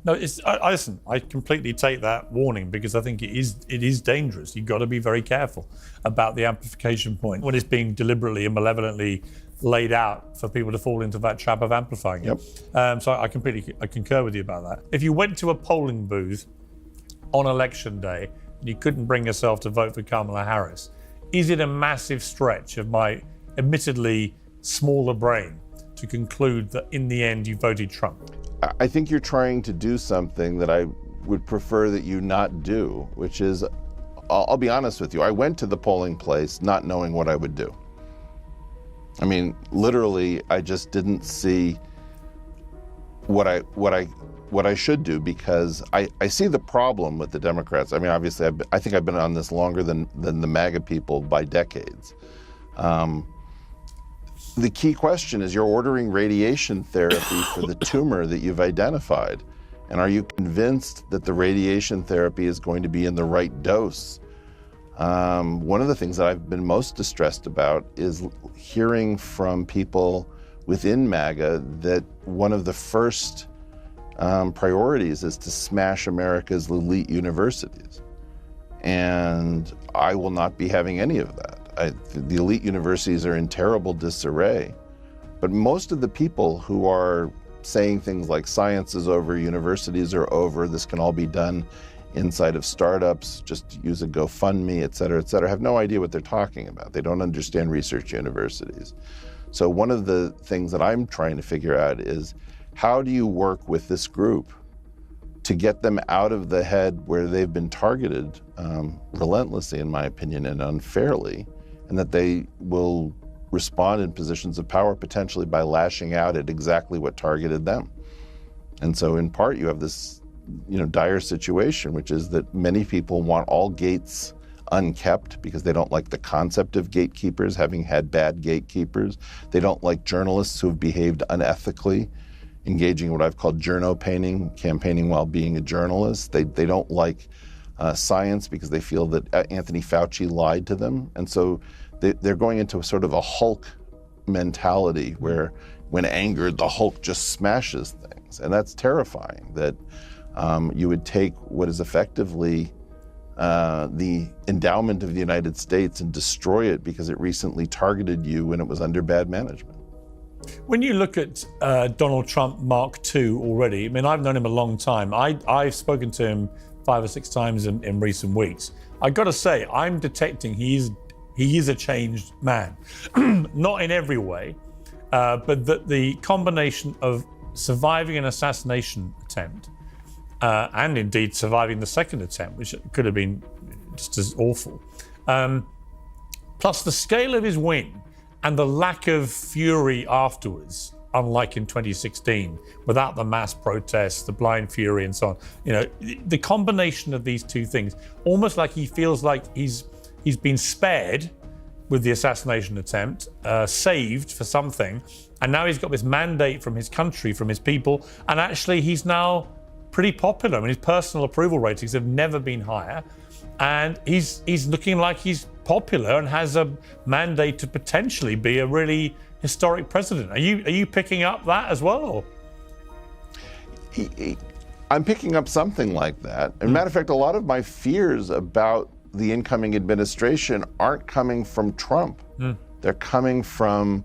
No, listen, I completely take that warning because I think it is dangerous. You've got to be very careful about the amplification point when it's being deliberately and malevolently laid out for people to fall into that trap of amplifying it. So I concur with you about that. If you went to a polling booth on election day and you couldn't bring yourself to vote for Kamala Harris, is it a massive stretch of my admittedly smaller brain to conclude that in the end you voted Trump? I think you're trying to do something that I would prefer that you not do, which is, I'll be honest with you, I went to the polling place not knowing what I would do. I mean, literally, I just didn't see what I should do, because I see the problem with the Democrats. I mean, obviously, I think I've been on this longer than the MAGA people by decades. The key question is, you're ordering radiation therapy for the tumor that you've identified. And are you convinced that the radiation therapy is going to be in the right dose? One of the things that I've been most distressed about is hearing from people within MAGA that one of the first priorities is to smash America's elite universities. And I will not be having any of that. The elite universities are in terrible disarray, but most of the people who are saying things like science is over, universities are over, this can all be done inside of startups, just use a GoFundMe, et cetera, have no idea what they're talking about. They don't understand research universities. So one of the things that I'm trying to figure out is, how do you work with this group to get them out of the head where they've been targeted relentlessly, in my opinion, and unfairly, and that they will respond in positions of power potentially by lashing out at exactly what targeted them. And so in part you have this dire situation, which is that many people want all gates unkept because they don't like the concept of gatekeepers, having had bad gatekeepers. They don't like journalists who have behaved unethically, engaging in what I've called journo-painting, campaigning while being a journalist. They don't like science because they feel that Anthony Fauci lied to them. And so they're going into a sort of a Hulk mentality where when angered, the Hulk just smashes things. And that's terrifying, that you would take what is effectively the endowment of the United States and destroy it because it recently targeted you when it was under bad management. When you look at Donald Trump Mark II already, I mean, I've known him a long time. I've spoken to him 5 or 6 times in recent weeks. I got to say, I'm detecting he is a changed man. Not in every way, but that the combination of surviving an assassination attempt and indeed surviving the second attempt, which could have been just as awful, plus the scale of his win and the lack of fury afterwards, unlike in 2016, without the mass protests, the blind fury and so on. The combination of these two things, almost like he feels like he's been spared with the assassination attempt, saved for something, and now he's got this mandate from his country, from his people, and actually he's now pretty popular. I mean, his personal approval ratings have never been higher, and he's looking like he's popular and has a mandate to potentially be a really historic president. Are you picking up that as well? Or? I'm picking up something like that. As a matter of fact, a lot of my fears about the incoming administration aren't coming from Trump. They're coming from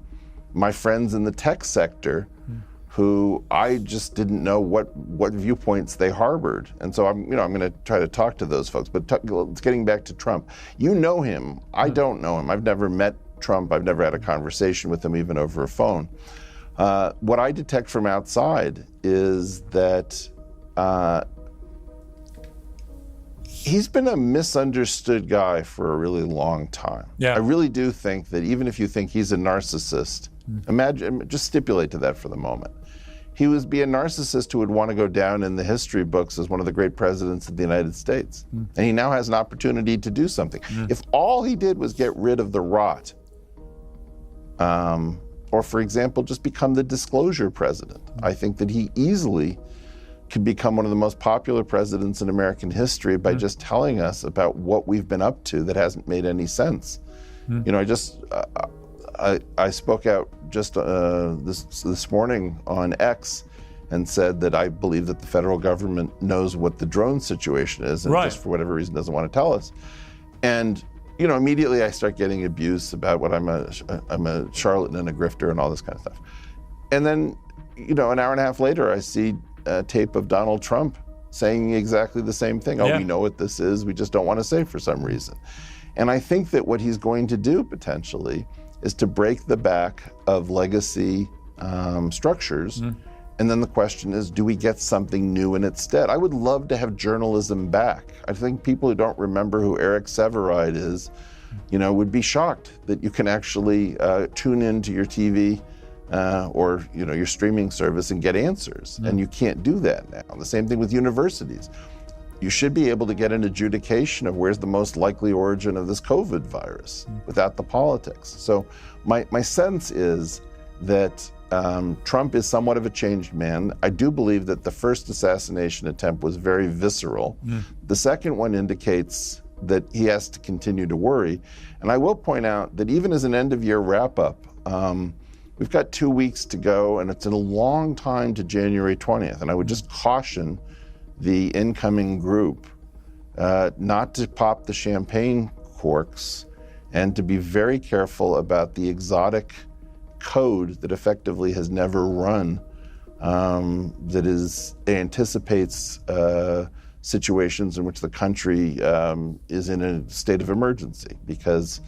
my friends in the tech sector who I just didn't know what viewpoints they harbored. And so I'm going to try to talk to those folks. But getting back to Trump, you know him. I don't know him. I've never met Trump. I've never had a conversation with him, even over a phone. What I detect from outside is that he's been a misunderstood guy for a really long time. Yeah. I really do think that even if you think he's a narcissist, imagine, just stipulate to that for the moment. he would be a narcissist who would want to go down in the history books as one of the great presidents of the United States. And he now has an opportunity to do something. If all he did was get rid of the rot, or for example, just become the disclosure president, I think that he easily could become one of the most popular presidents in American history by just telling us about what we've been up to that hasn't made any sense. You know, I spoke out just this morning on X and said that I believe that the federal government knows what the drone situation is and just for whatever reason doesn't want to tell us. And you know, immediately I start getting abuse about what I'm a charlatan and a grifter and all this kind of stuff. And then, you know, an hour and a half later, I see a tape of Donald Trump saying exactly the same thing. Oh, we know what this is. We just don't want to say for some reason. And I think that what he's going to do potentially is to break the back of legacy structures. And then the question is, do we get something new in its stead? I would love to have journalism back. I think people who don't remember who Eric Sevareid is, you know, would be shocked that you can actually tune into your TV or, you know, your streaming service and get answers. And you can't do that now. The same thing with universities. You should be able to get an adjudication of where's the most likely origin of this COVID virus without the politics. So my sense is that Trump is somewhat of a changed man. I do believe that the first assassination attempt was very visceral. The second one indicates that he has to continue to worry. And I will point out that even as an end-of-year wrap-up, we've got 2 weeks to go, and it's a long time to January 20th. And I would just caution the incoming group not to pop the champagne corks and to be very careful about the exotic code that effectively has never run, that anticipates situations in which the country is in a state of emergency. Because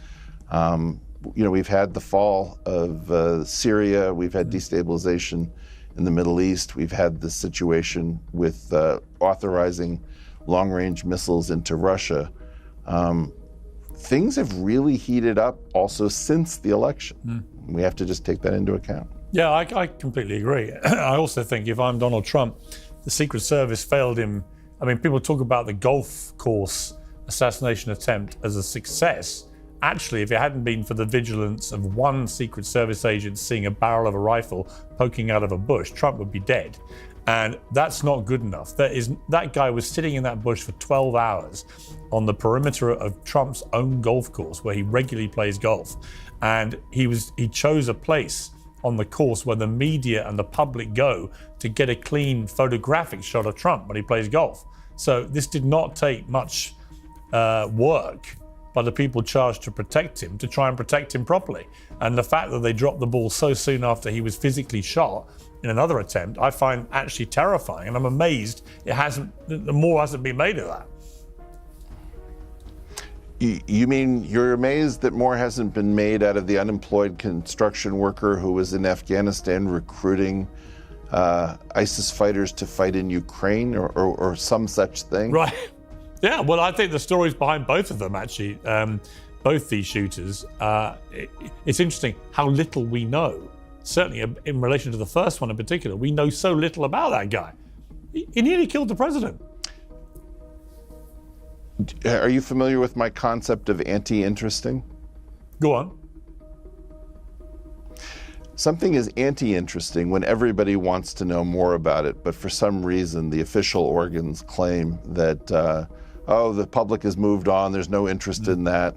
you know, we've had the fall of Syria, we've had destabilization in the Middle East, we've had this situation with authorizing long-range missiles into Russia. Things have really heated up also since the election. We have to just take that into account. Yeah, I completely agree. I also think if I'm Donald Trump, the Secret Service failed him. I mean, people talk about the golf course assassination attempt as a success. Actually, if it hadn't been for the vigilance of one Secret Service agent seeing a barrel of a rifle poking out of a bush, Trump would be dead. And that's not good enough. That guy was sitting in that bush for 12 hours on the perimeter of Trump's own golf course where he regularly plays golf. And he chose a place on the course where the media and the public go to get a clean photographic shot of Trump when he plays golf. So this did not take much work by the people charged to protect him to try and protect him properly. And the fact that they dropped the ball so soon after he was physically shot in another attempt, I find actually terrifying. And I'm amazed more hasn't been made of that. You mean you're amazed that more hasn't been made out of the unemployed construction worker who was in Afghanistan recruiting ISIS fighters to fight in Ukraine or some such thing? Right. Yeah, well, I think the stories behind both of them, actually, both these shooters, it's interesting how little we know. Certainly in relation to the first one in particular, we know so little about that guy. He nearly killed the president. Are you familiar with my concept of anti-interesting? Go on. Something is anti-interesting when everybody wants to know more about it, but for some reason the official organs claim that, the public has moved on, there's no interest in that.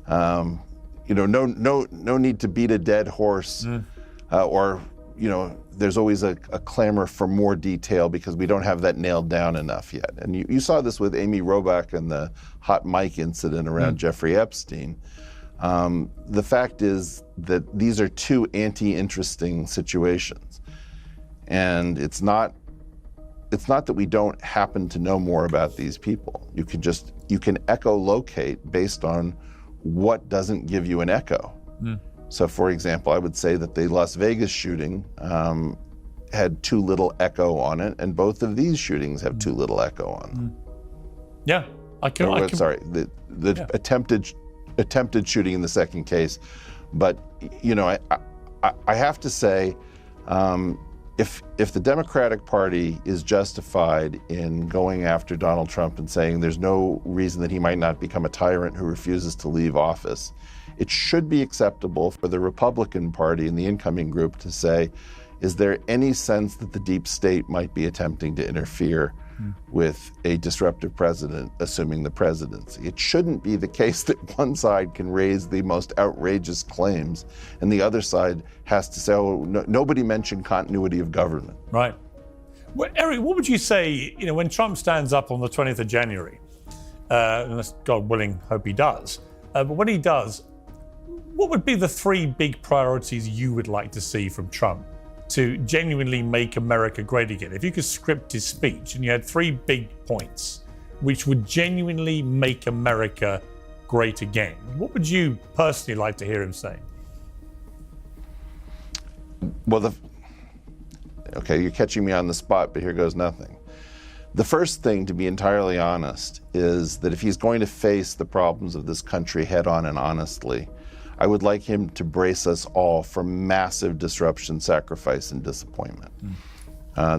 You know, no need to beat a dead horse, or, you know, there's always a clamor for more detail because we don't have that nailed down enough yet. And you saw this with Amy Robach and the hot mic incident around Jeffrey Epstein. The fact is that these are two anti-interesting situations. And it's not that we don't happen to know more about these people. You can echolocate based on what doesn't give you an echo. So, for example, I would say that the Las Vegas shooting had too little echo on it, and both of these shootings have too little echo on them. Yeah, Sorry, the attempted shooting in the second case, but you know, I have to say, if the Democratic Party is justified in going after Donald Trump and saying there's no reason that he might not become a tyrant who refuses to leave office, it should be acceptable for the Republican Party and the incoming group to say, is there any sense that the deep state might be attempting to interfere with a disruptive president assuming the presidency? It shouldn't be the case that one side can raise the most outrageous claims and the other side has to say, oh, no, nobody mentioned continuity of government. Right. Well, Eric, what would you say, when Trump stands up on the 20th of January, and God willing, hope he does, but when he does, what would be the three big priorities you would like to see from Trump to genuinely make America great again? If you could script his speech and you had three big points which would genuinely make America great again, what would you personally like to hear him say? Well, okay, you're catching me on the spot, but here goes nothing. The first thing, to be entirely honest, is that if he's going to face the problems of this country head on and honestly, I would like him to brace us all for massive disruption, sacrifice, and disappointment.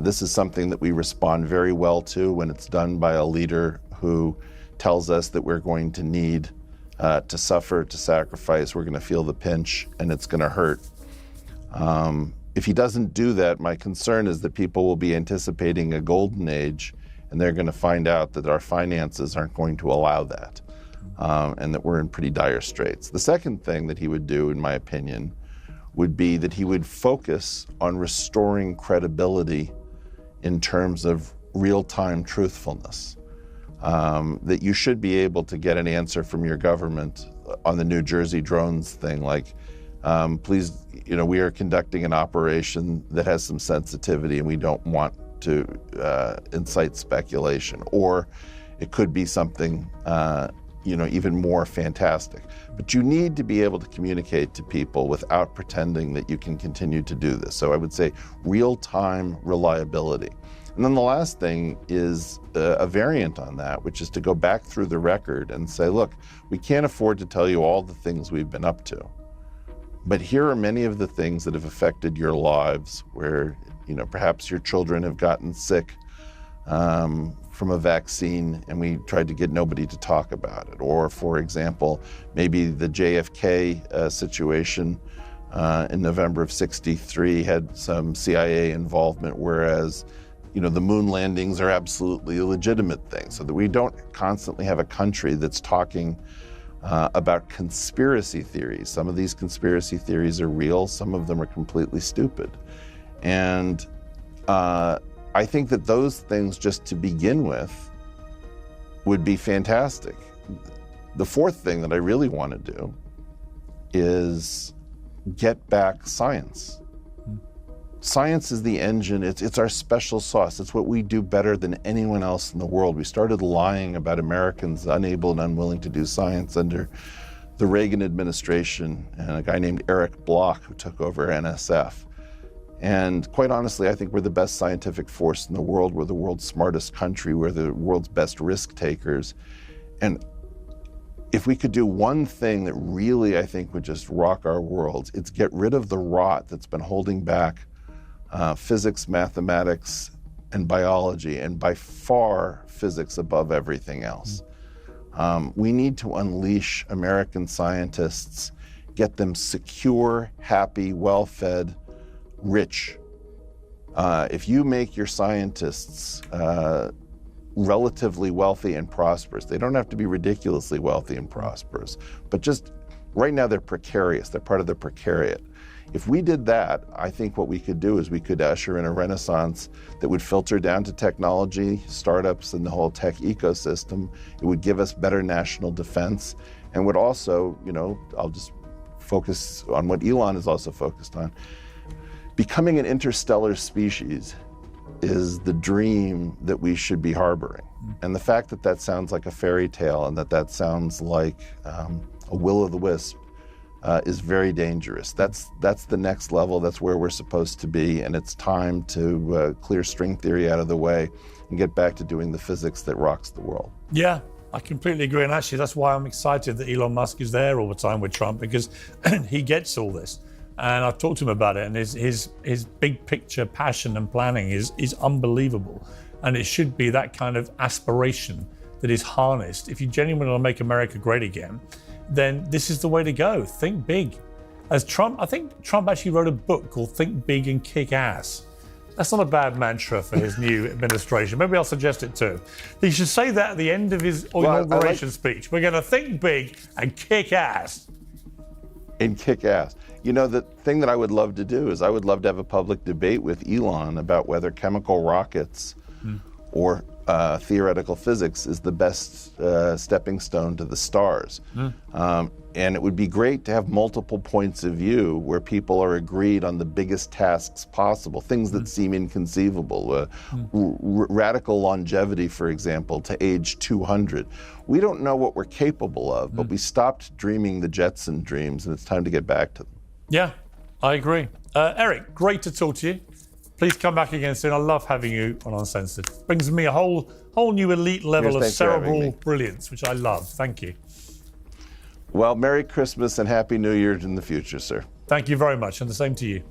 This is something that we respond very well to when it's done by a leader who tells us that we're going to need to suffer, to sacrifice, we're going to feel the pinch, and it's going to hurt. If he doesn't do that, my concern is that people will be anticipating a golden age, and they're going to find out that our finances aren't going to allow that. And that we're in pretty dire straits. The second thing that he would do, in my opinion, would be that he would focus on restoring credibility in terms of real-time truthfulness. That you should be able to get an answer from your government on the New Jersey drones thing, like, please, we are conducting an operation that has some sensitivity and we don't want to incite speculation. Or it could be something even more fantastic. But you need to be able to communicate to people without pretending that you can continue to do this. So I would say real-time reliability. And then the last thing is a variant on that, which is to go back through the record and say, look, we can't afford to tell you all the things we've been up to. But here are many of the things that have affected your lives where, perhaps your children have gotten sick from a vaccine and we tried to get nobody to talk about it. Or, for example, maybe the JFK situation in November of '63 had some CIA involvement, whereas, the moon landings are absolutely a legitimate thing. So that we don't constantly have a country that's talking about conspiracy theories. Some of these conspiracy theories are real, some of them are completely stupid. And I think that those things, just to begin with, would be fantastic. The fourth thing that I really want to do is get back science. Science is the engine, it's our special sauce. It's what we do better than anyone else in the world. We started lying about Americans unable and unwilling to do science under the Reagan administration and a guy named Eric Bloch who took over NSF. And quite honestly, I think we're the best scientific force in the world. We're the world's smartest country. We're the world's best risk takers. And if we could do one thing that really, I think, would just rock our world, it's get rid of the rot that's been holding back physics, mathematics, and biology, and by far physics above everything else. We need to unleash American scientists, get them secure, happy, well-fed, rich. If you make your scientists relatively wealthy and prosperous, they don't have to be ridiculously wealthy and prosperous, but just right now they're precarious, they're part of the precariat. If we did that, I think what we could do is we could usher in a renaissance that would filter down to technology, startups, and the whole tech ecosystem. It would give us better national defense and would also, I'll just focus on what Elon is also focused on. Becoming an interstellar species is the dream that we should be harboring. And the fact that that sounds like a fairy tale and that sounds like a will-o'-the-wisp is very dangerous. That's the next level. That's where we're supposed to be. And it's time to clear string theory out of the way and get back to doing the physics that rocks the world. Yeah, I completely agree. And actually, that's why I'm excited that Elon Musk is there all the time with Trump, because he gets all this. And I've talked to him about it, and his big picture passion and planning is unbelievable. And it should be that kind of aspiration that is harnessed. If you genuinely want to make America great again, then this is the way to go. Think big. As Trump, I think Trump actually wrote a book called Think Big and Kick Ass. That's not a bad mantra for his new administration. Maybe I'll suggest it too. He should say that at the end of his inauguration speech. We're going to think big and kick ass. And kick ass. You know, the thing that I would love to do is I would love to have a public debate with Elon about whether chemical rockets or theoretical physics is the best stepping stone to the stars. And it would be great to have multiple points of view where people are agreed on the biggest tasks possible, things that seem inconceivable. Radical longevity, for example, to age 200. We don't know what we're capable of, but we stopped dreaming the Jetson dreams, and it's time to get back to them. Yeah, I agree. Eric, great to talk to you. Please come back again soon. I love having you on Uncensored. Brings me a whole new elite level of cerebral brilliance, which I love. Thank you. Well, Merry Christmas and Happy New Year in the future, sir. Thank you very much, and the same to you.